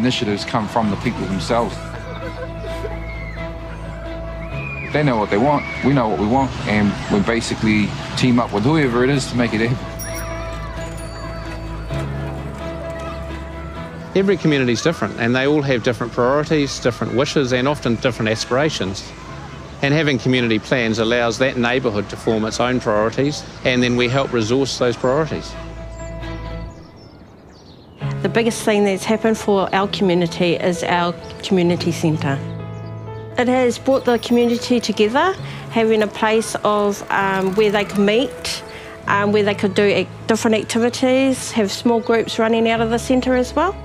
initiatives come from the people themselves. They know what they want, we know what we want, and we basically team up with whoever it is to make it happen. Every community is different, and they all have different priorities, different wishes, and often different aspirations. And having community plans allows that neighbourhood to form its own priorities, and then we help resource those priorities. The biggest thing that's happened for our community is our community centre. It has brought the community together, having a place of where they can meet, where they could do different activities, have small groups running out of the centre as well.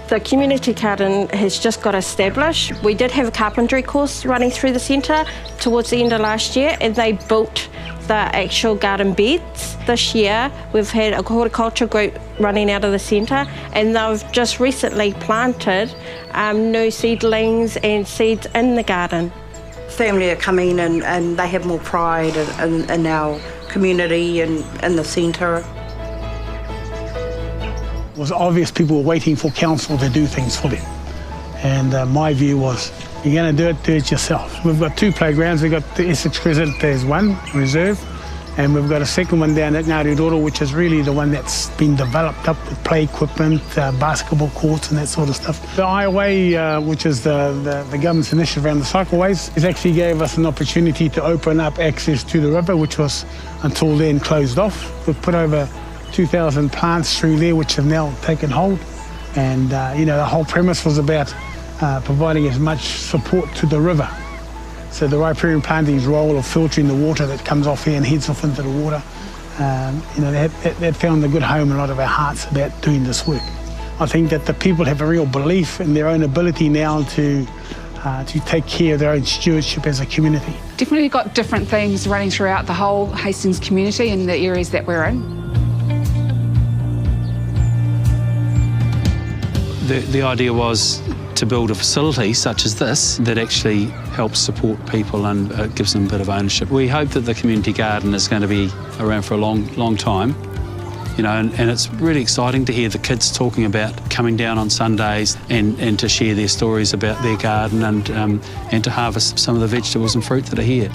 The community garden has just got established. We did have a carpentry course running through the centre towards the end of last year, and they built the actual garden beds. This year we've had a horticulture group running out of the centre, and they've just recently planted new seedlings and seeds in the garden. Family are coming in and they have more pride in our community and in the centre. It was obvious people were waiting for council to do things for them. And my view was, you're going to do it yourself. We've got 2 playgrounds. We've got the Essex Crescent, there's one, reserve, and we've got a second one down at Ngāti Roro, which is really the one that's been developed up with play equipment, basketball courts and that sort of stuff. The Ioway, which is the government's initiative around the cycleways, has actually gave us an opportunity to open up access to the river, which was until then closed off. We've put over 2,000 plants through there, which have now taken hold. And, the whole premise was about providing as much support to the river. So the riparian planting's role of filtering the water that comes off here and heads off into the water, that found a good home in a lot of our hearts about doing this work. I think that the people have a real belief in their own ability now to take care of their own stewardship as a community. Definitely got different things running throughout the whole Hastings community and the areas that we're in. The idea was to build a facility such as this that actually helps support people and gives them a bit of ownership. We hope that the community garden is going to be around for a long time, and it's really exciting to hear the kids talking about coming down on Sundays and to share their stories about their garden and to harvest some of the vegetables and fruit that are here.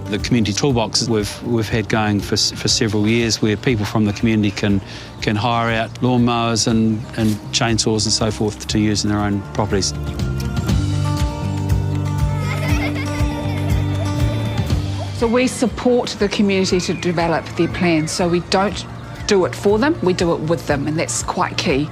The community toolbox we've had going for several years, where people from the community can hire out lawnmowers and chainsaws and so forth to use in their own properties. So we support the community to develop their plans, so we don't do it for them, we do it with them, and that's quite key.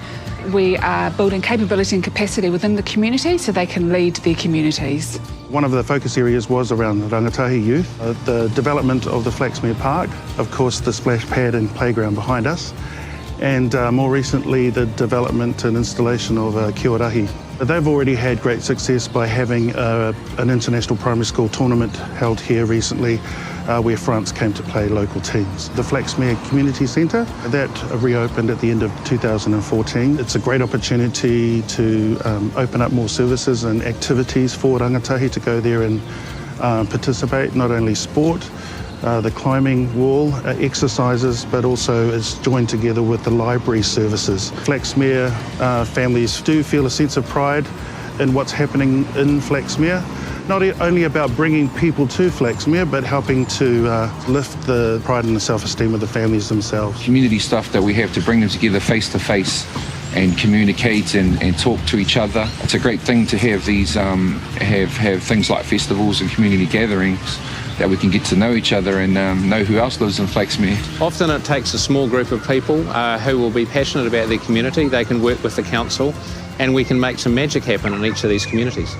We are building capability and capacity within the community so they can lead their communities. One of the focus areas was around rangatahi youth, the development of the Flexmere Park, of course the splash pad and playground behind us, and more recently the development and installation of Kiwarahi. They've already had great success by having an international primary school tournament held here recently, where France came to play local teams. The Flexmere Community Centre, that reopened at the end of 2014. It's a great opportunity to open up more services and activities for rangatahi to go there and participate, not only sport, the climbing wall exercises, but also it's joined together with the library services. Flexmere families do feel a sense of pride in what's happening in Flexmere. Not only about bringing people to Flexmere, but helping to lift the pride and the self-esteem of the families themselves. Community stuff that we have to bring them together face to face and communicate and talk to each other. It's a great thing to have these, have things like festivals and community gatherings that we can get to know each other and know who else lives in Flexmere. Often it takes a small group of people who will be passionate about their community. They can work with the council and we can make some magic happen in each of these communities.